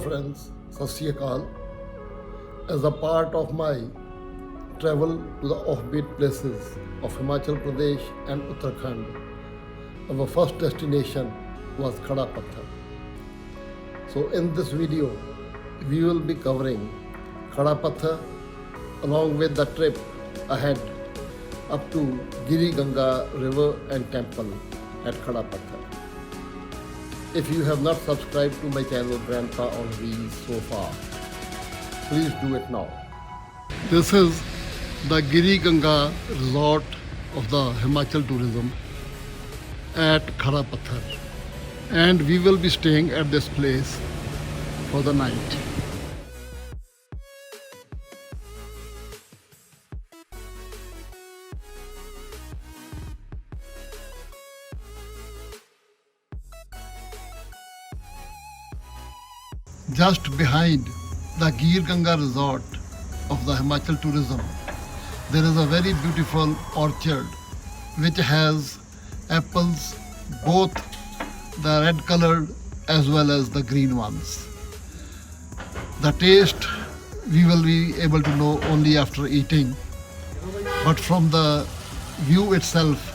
friends, Sat Sri Akal. As a part of my travel to the offbeat places of Himachal Pradesh and Uttarakhand, our first destination was Khara Pathar. So in this video, we will be covering Khara Pathar along with the trip ahead up to Giriganga River and Temple at Khara Pathar. If you have not subscribed to my channel Grandpa on Wheels so far, please do it now. This is the Giriganga Resort of the Himachal Tourism at Khara Pathar, and we will be staying at this place for the night. Just behind the Giriganga Resort of the Himachal Tourism, there is a very beautiful orchard which has apples, both the red colored as well as the green ones. The taste we will be able to know only after eating, but from the view itself,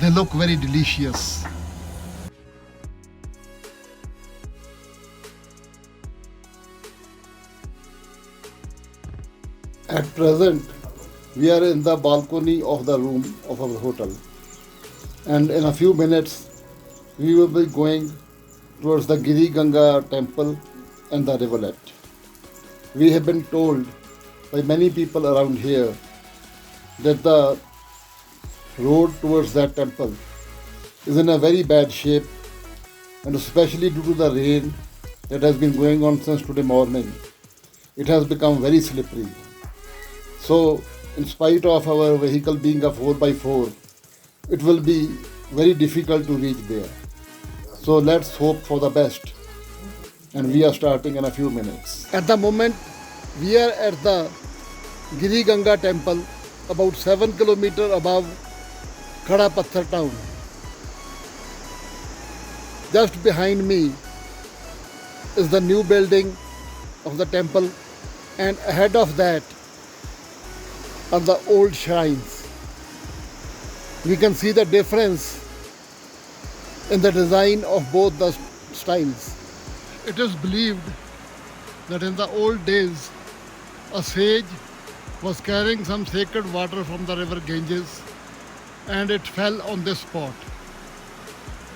they look very delicious. At present, we are in the balcony of the room of our hotel, and in a few minutes, we will be going towards the Giriganga temple and the rivulet. We have been told by many people around here that the road towards that temple is in a very bad shape, and especially due to the rain that has been going on since today morning, it has become very slippery. So, in spite of our vehicle being a 4x4, it will be very difficult to reach there. So let's hope for the best. And we are starting in a few minutes. At the moment, we are at the Giriganga temple, about 7 kilometers above Khara Pathar town. Just behind me is the new building of the temple, and ahead of that are the old shrines. We can see the difference in the design of both the styles. It is believed that in the old days, a sage was carrying some sacred water from the river Ganges, and it fell on this spot.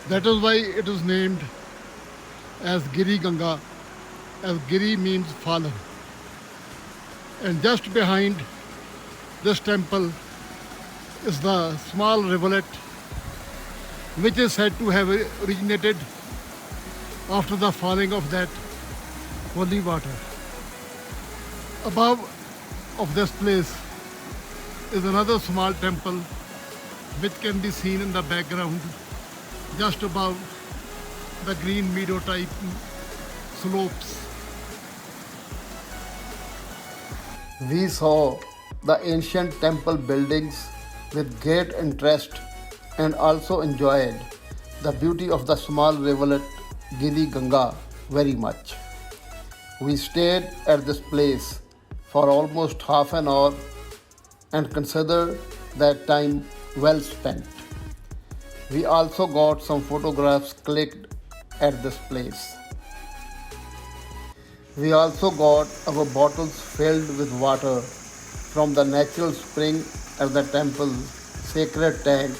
That is why it is named as Giriganga, as Giri means fallen. And just behind this temple is the small rivulet which is said to have originated after the falling of that holy water. Above of this place is another small temple which can be seen in the background just above the green meadow type slopes. We saw the ancient temple buildings with great interest and also enjoyed the beauty of the small rivulet Giriganga very much. We stayed at this place for almost half an hour and considered that time well spent. We also got some photographs clicked at this place. We also got our bottles filled with water from the natural spring at the temple's sacred tank,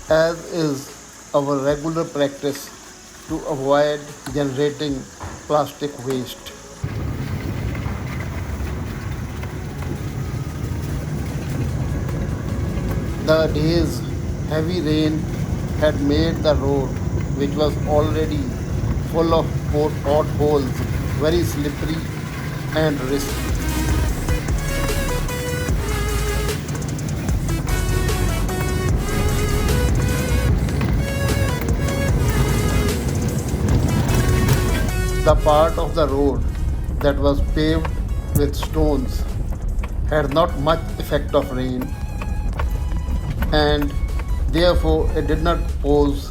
as is our regular practice to avoid generating plastic waste. The day's heavy rain had made the road, which was already full of potholes, very slippery and risky. The part of the road that was paved with stones had not much effect of rain, and therefore it did not pose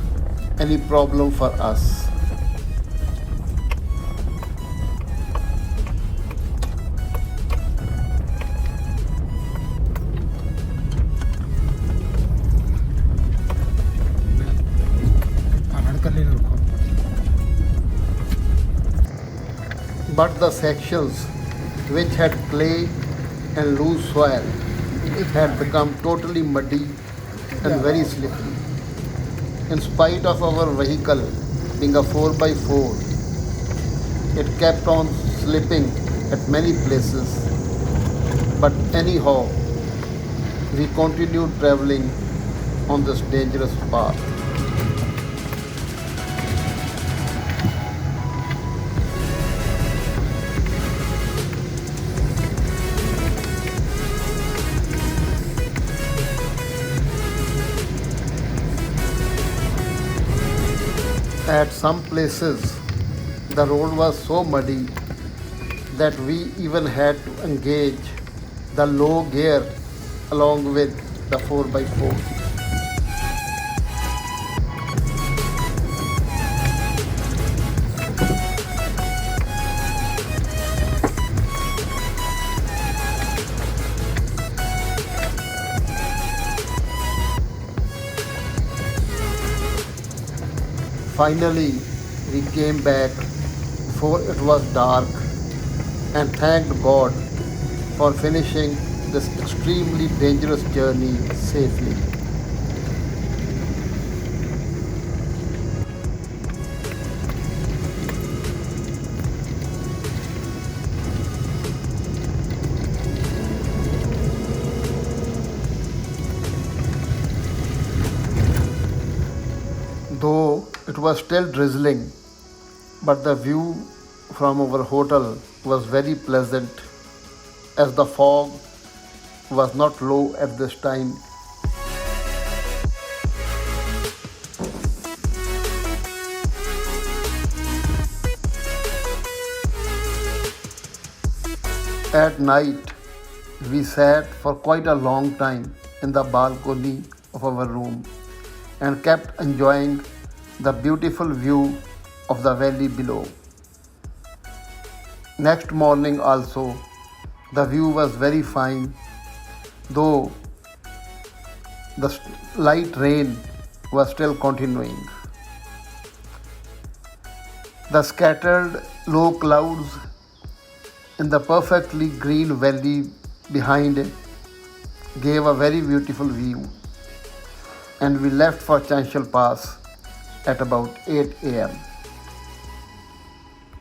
any problem for us. but the sections which had clay and loose soil had become totally muddy and very slippery. In spite of our vehicle being a 4x4, it kept on slipping at many places, but anyhow, we continued traveling on this dangerous path. At some places, the road was so muddy that we even had to engage the low gear along with the 4x4. Finally, we came back before it was dark and thanked God for finishing this extremely dangerous journey safely. Though it was still drizzling, but the view from our hotel was very pleasant as the fog was not low at this time. At night, we sat for quite a long time in the balcony of our room and kept enjoying the beautiful view of the valley below. Next morning, also, the view was very fine, though the light rain was still continuing. The scattered low clouds in the perfectly green valley behind it gave a very beautiful view, and we left for Chanchal Pass at about 8 am.